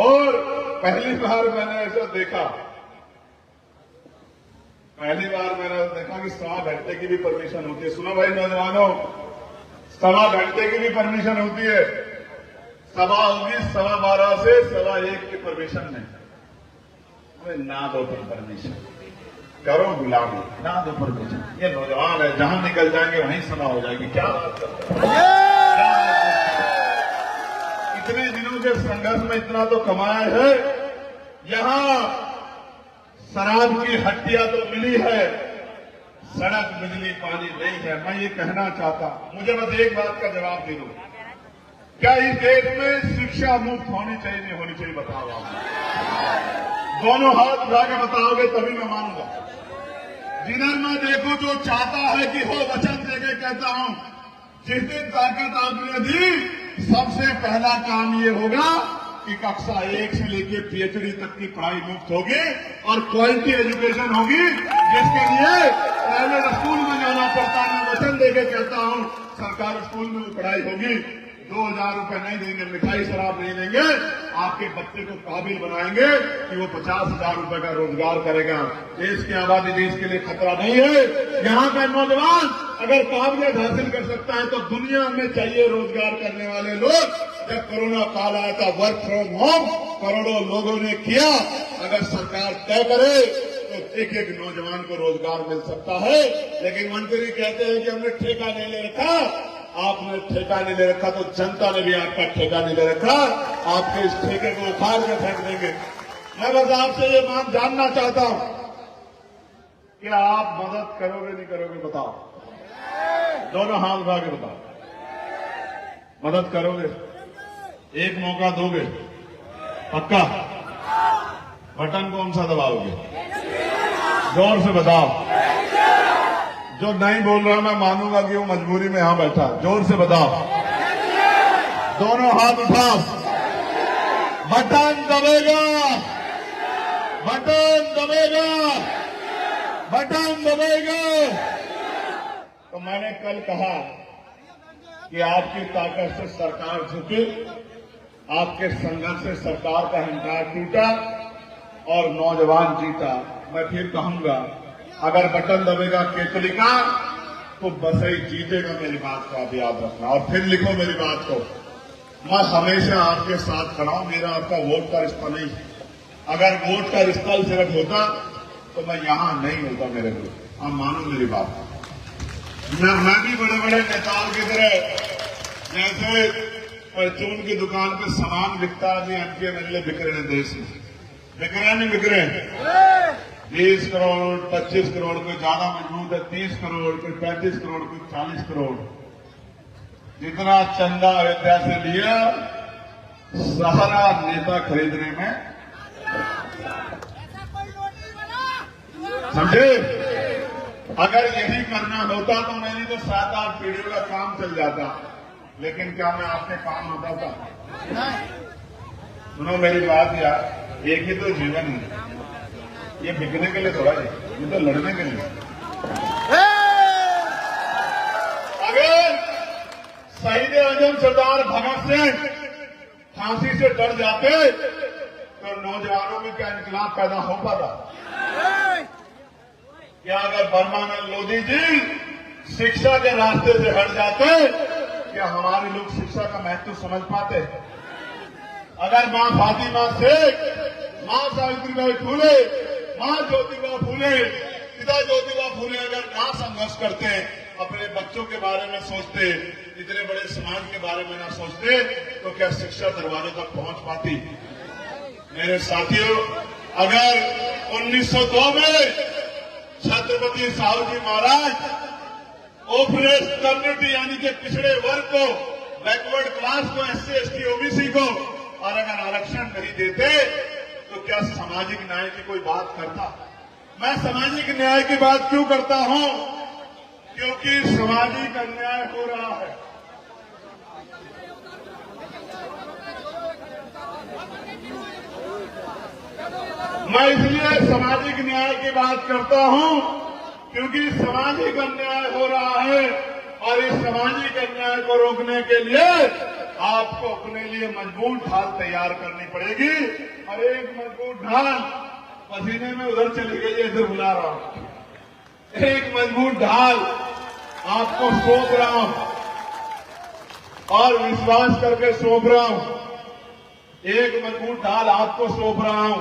और पहली बार मैंने ऐसा देखा, कि 1.25 घंटे की भी परमिशन होती है। सुनो भाई नौजवानों, 1.25 घंटे की भी परमिशन होती है। सभा होगी 12:15 से 1:15 की परमिशन नहीं। ना दो परमिशन, करो गुलामी, ना दो परमिशन। ये नौजवान है, जहां निकल जाएंगे वहीं सभा हो जाएगी। क्या बात करते हैं? इतने दिनों के संघर्ष में इतना तो कमाया है। यहां शराब की हट्टियां तो मिली है, सड़क बिजली पानी नहीं है। मैं ये कहना चाहता, मुझे बस एक बात का जवाब दे दो, क्या इस देश में शिक्षा मुफ्त होनी चाहिए नहीं होनी चाहिए? बताओ आप दोनों हाथ उठा के बताओगे तभी मैं मानूंगा। जिधर मैं देखो जो चाहता है कि हो वचन देके कहता हूं, जिस दिन ताकत आपने दी, सबसे पहला काम ये होगा कि कक्षा 1 से लेकर PhD तक की पढ़ाई मुफ्त होगी और क्वालिटी एजुकेशन होगी, जिसके लिए प्राइवेट स्कूल में जाना पड़ता है। मैं वचन देके कहता हूं, सरकारी स्कूल में पढ़ाई होगी। 2,000 रुपए नहीं देंगे, मिठाई शराब नहीं देंगे, आपके बच्चे को काबिल बनाएंगे कि वो 50,000 रुपए का रोजगार करेगा। देश की आबादी देश के लिए खतरा नहीं है। यहाँ का नौजवान अगर काबिलियत हासिल कर सकता है तो दुनिया में चाहिए रोजगार करने वाले लोग। जब कोरोना काल आया था, वर्क फ्रॉम होम करोड़ों लोगों ने किया। अगर सरकार तय करे तो एक नौजवान को रोजगार मिल सकता है। लेकिन मंत्री कहते हैं कि हमने ठेका नहीं ले रखा। आपने ठेका नहीं ले रखा तो जनता ने भी आपका ठेका नहीं ले रखा। आपके इस ठेके को उखाड़ के फेंक देंगे। मैं बस आपसे ये बात जानना चाहता हूं कि आप मदद करोगे नहीं करोगे? बताओ, दोनों हाथ उठा के बताओ। मदद करोगे? एक मौका दोगे? पक्का? बटन कौन सा दबाओगे? जोर से बताओ। जो नहीं बोल रहा मैं मानूंगा कि वो मजबूरी में यहां बैठा। जोर से बताओ, दोनों हाथ उठाओ। बटन दबेगा, बटन दबेगा, बटन दबेगा। तो मैंने कल कहा कि आपकी ताकत से सरकार झुकी, आपके संघर्ष से सरकार का अहंकार टूटा और नौजवान जीता। मैं फिर कहूंगा, अगर बटन दबेगा केतली का तो बसई जीतेगा। मेरी बात को आप याद रखना और फिर लिखो मेरी बात को। मैं हमेशा आपके साथ खड़ा हूं। मेरा आपका वोट का रिश्ता नहीं। अगर वोट का रिश्ता सिर्फ होता तो मैं यहां नहीं होता। मेरे को आप मानो मेरी बात। मैं भी बड़े बड़े नेताओं की तरह, जैसे परचून की दुकान पे सामान बिकता है, अंके नल्ले बिक रहे हैं देश में। बिक रहे नहीं बिक रहे? 20 करोड़ 25 करोड़, कोई ज्यादा मजबूत है 30 करोड़, कोई 35 करोड़, कोई 40 करोड़। जितना चंदा अयोध्या से लिया, सारा नेता खरीदने में, समझे? अगर यही करना होता तो मेरी तो 7-8 पीढ़ियों का काम चल जाता। लेकिन क्या मैं आपके काम होता था? सुनो मेरी बात यार, एक ही तो जीवन है। ये बिकने के लिए थोड़ा है, ये तो लड़ने के लिए। अगर शहीद आजम सरदार भगत सिंह फांसी से डर जाते तो नौजवानों में क्या इनकलाब पैदा हो पाता? क्या अगर बर्मानंद लोधी जी शिक्षा के रास्ते से हट जाते, क्या हमारे लोग शिक्षा का महत्व समझ पाते? अगर मां फातिमा शेख, मां सावित्रीबाई फुले, मां ज्योतिबा फुले, पिता ज्योतिबा फुले अगर ना संघर्ष करते, अपने बच्चों के बारे में सोचते, इतने बड़े समाज के बारे में ना सोचते, तो क्या शिक्षा दरवाजे तक पहुंच पाती? मेरे साथियों, अगर 1902 में छत्रपति साहू जी महाराज ओपरेस कम्युनिटी यानी कि पिछड़े वर्ग को, बैकवर्ड क्लास को, SC ST OBC को और अगर आरक्षण नहीं देते तो क्या सामाजिक न्याय की कोई बात करता? मैं सामाजिक न्याय की बात क्यों करता हूं? क्योंकि सामाजिक अन्याय हो रहा है। मैं इसलिए सामाजिक न्याय की बात करता हूं क्योंकि सामाजिक अन्याय हो रहा है और इस सामाजिक अन्याय को रोकने के लिए आपको अपने लिए मजबूत ढाल तैयार करनी पड़ेगी। और एक मजबूत ढाल पसीने में उधर चली गई है, इधर बुला रहा हूं। एक मजबूत ढाल आपको सौंप रहा हूं और विश्वास करके सौंप रहा हूं। एक मजबूत ढाल आपको सौंप रहा हूं।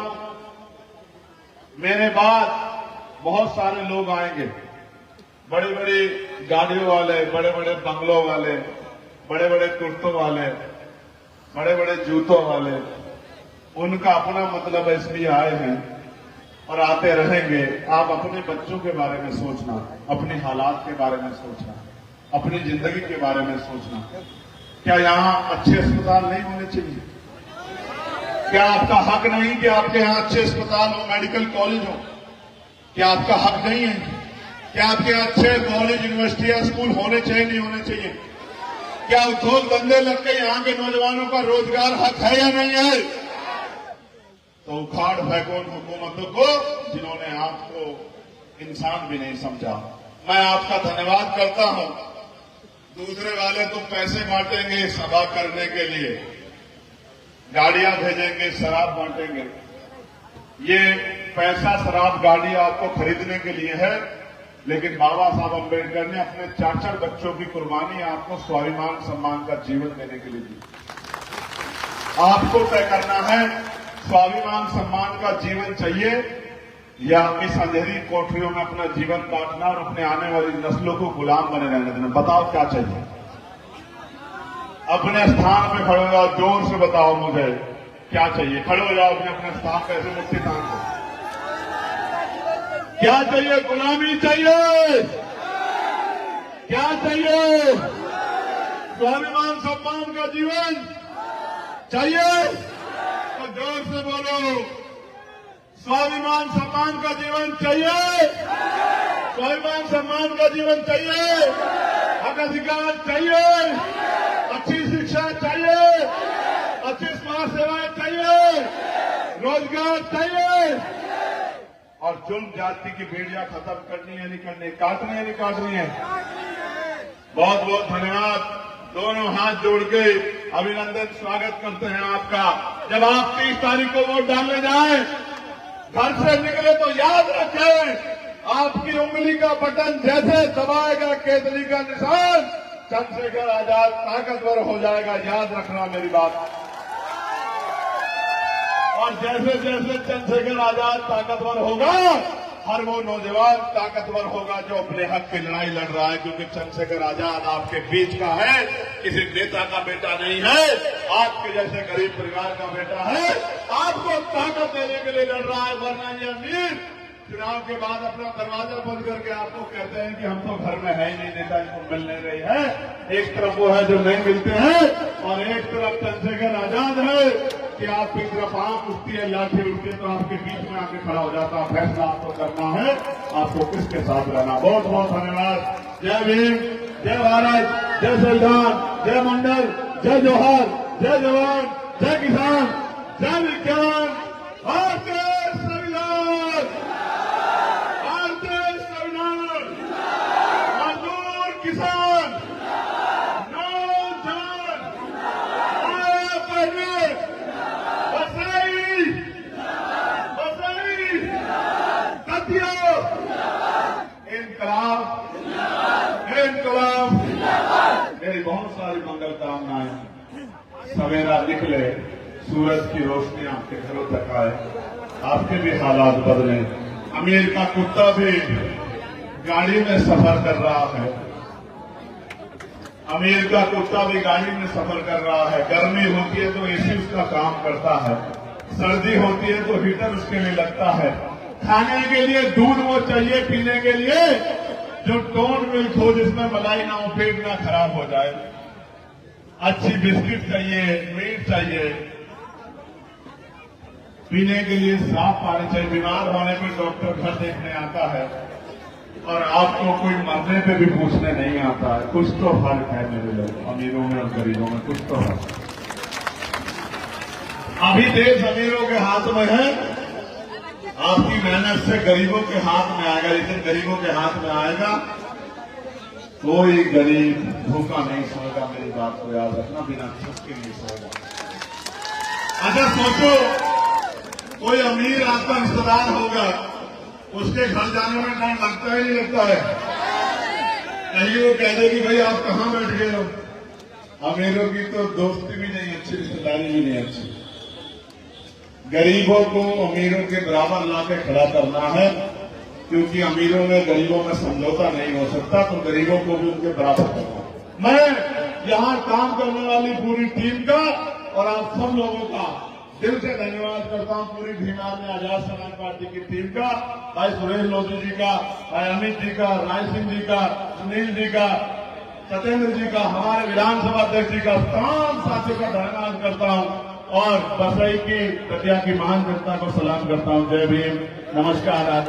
मेरे बाद बहुत सारे लोग आएंगे, बड़ी बड़ी गाड़ियों वाले, बड़े बड़े बंगलों वाले, बड़े बड़े कुर्तों वाले, बड़े बड़े जूतों वाले। उनका अपना मतलब है, इसलिए आए हैं और आते रहेंगे। आप अपने बच्चों के बारे में सोचना, अपने हालात के बारे में सोचना, अपनी जिंदगी के बारे में सोचना। क्या यहां अच्छे अस्पताल नहीं होने चाहिए? क्या आपका हक नहीं कि आपके यहां अच्छे अस्पताल हो, मेडिकल कॉलेज हो? क्या आपका हक नहीं है? क्या आपके यहां अच्छे कॉलेज, यूनिवर्सिटी या स्कूल होने चाहिए, नहीं होने चाहिए? क्या उद्योग धंधे लग के यहां के नौजवानों का रोजगार हक है या नहीं है? तो उखाड़ फेंको उन हुकूमतों को जिन्होंने आपको इंसान भी नहीं समझा। मैं आपका धन्यवाद करता हूं। दूसरे वाले तो पैसे बांटेंगे सभा करने के लिए, गाड़ियां भेजेंगे, शराब बांटेंगे। ये पैसा, शराब, गाड़ी आपको खरीदने के लिए है, लेकिन बाबा साहब अम्बेडकर ने अपने 4 बच्चों की कुर्बानी आपको स्वाभिमान सम्मान का जीवन देने के लिए दी। आपको तय करना है, स्वाभिमान सम्मान का जीवन चाहिए या इस अंधेरी कोठरियों में अपना जीवन काटना और अपने आने वाली नस्लों को गुलाम बने रहने देना? बताओ क्या चाहिए? अपने स्थान पे खड़े हो जाओ, जोर से बताओ मुझे क्या चाहिए। खड़े हो जाओ अपने अपने स्थान पे, ऐसे मुट्ठी तान को। क्या चाहिए? गुलामी चाहिए? क्या चाहिए? स्वाभिमान सम्मान का जीवन चाहिए? तो जोर से बोलो, स्वाभिमान सम्मान का जीवन चाहिए? स्वाभिमान सम्मान का जीवन चाहिए? हक अधिकार चाहिए? अच्छी शिक्षा चाहिए? अच्छी स्वास्थ्य सेवाएं चाहिए? रोजगार चाहिए? और जुल्म जाति की बेड़ियां खत्म करनी है, नहीं करनी? काटनी है, नहीं काटनी है? बहुत बहुत धन्यवाद। दोनों हाथ जोड़ के अभिनंदन, स्वागत करते हैं आपका। जब आप 30 तारीख को वोट डालने जाएं, घर से निकले तो याद रखें, आपकी उंगली का बटन जैसे दबाएगा केसरी का निशान, चंद्रशेखर आजाद ताकतवर हो जाएगा। याद रखना मेरी बात। और जैसे जैसे चंद्रशेखर आजाद ताकतवर होगा, हर वो नौजवान ताकतवर होगा जो अपने हक की लड़ाई लड़ रहा है। क्योंकि चंद्रशेखर आजाद आपके बीच का है, किसी नेता का बेटा नहीं है, आपके जैसे गरीब परिवार का बेटा है। आपको ताकत देने के लिए लड़ रहा है। वरना ये अमीर चुनाव के बाद अपना दरवाजा बंद करके आपको कहते हैं कि हम तो घर में है ही नहीं, नेता इनको मिल नहीं रही है। एक तरफ वो है जो नहीं मिलते हैं और एक तरफ चंद्रशेखर आजाद है कि आपकी तरफ आंख उठती है, लाठी उठती है तो आपके बीच में आके खड़ा हो जाता है। फैसला आपको करना है, आपको किसके साथ रहना। बहुत बहुत धन्यवाद। जय भीम, जय भारत, जय संविधान, जय मंडल, जय जोहार, जय जवान, जय किसान, जय विज्ञान। भारतीय संविधान, भारतीय संविधान। मजदूर, किसान, नौजवान, आया पहले, बसाई, बसाई, कतियो, इनकलाब, इनकलाब। मेरी बहुत सारी मंगल कामनाएं। सवेरा निकले, सूरज की रोशनी आपके घरों तक आए, आपके भी हालात बदले। अमीर का कुत्ता भी गाड़ी में सफर कर रहा है, अमीर का कुत्ता भी गाड़ी में सफर कर रहा है। गर्मी होती है तो एसी उसका काम करता है, सर्दी होती है तो हीटर उसके लिए लगता है। खाने के लिए दूध वो चाहिए, पीने के लिए जो टोन मिल्क हो, जिसमें मलाई ना हो, पेट ना खराब हो जाए। अच्छी बिस्किट चाहिए, मीट चाहिए, पीने के लिए साफ पानी चाहिए। बीमार होने पर डॉक्टर घर देखने आता है और आपको कोई मरने पे भी पूछने नहीं आता है। कुछ तो फर्क है मेरे लोग, अमीरों में और गरीबों में कुछ तो है। अभी देश अमीरों के हाथ में है, आपकी मेहनत से गरीबों के हाथ में आएगा। लेकिन गरीबों के हाथ में आएगा कोई गरीब भूखा नहीं सोएगा, मेरी बात को याद रखना, बिना छत के नहीं सोएगा। अच्छा सोचो, कोई अमीर आपका रिश्तेदार होगा, उसके घर जाने में टाइम लगता है नहीं लगता है? कहीं वो कह दे कि भाई आप कहां बैठ गए हो। अमीरों की तो दोस्ती भी नहीं अच्छी, रिश्तेदारी भी नहीं अच्छी। गरीबों को अमीरों के बराबर लाके खड़ा करना है, क्योंकि अमीरों में गरीबों में समझौता नहीं हो सकता, तो गरीबों को भी उनके बराबर करना। मैं यहां काम करने वाली पूरी टीम का और आप सब लोगों का दिल से धन्यवाद करता हूं। पूरी भीमार में आजाद समाज पार्टी की टीम का, भाई सुरेश लोधी जी का, भाई अमित जी का, राय सिंह जी का, सुनील जी का, सत्येंद्र जी का, हमारे विधानसभा अध्यक्ष जी का, तमाम साथियों का धन्यवाद करता हूं और बसई की दतिया की महान जनता को सलाम करता हूं। जय भीम, नमस्कार।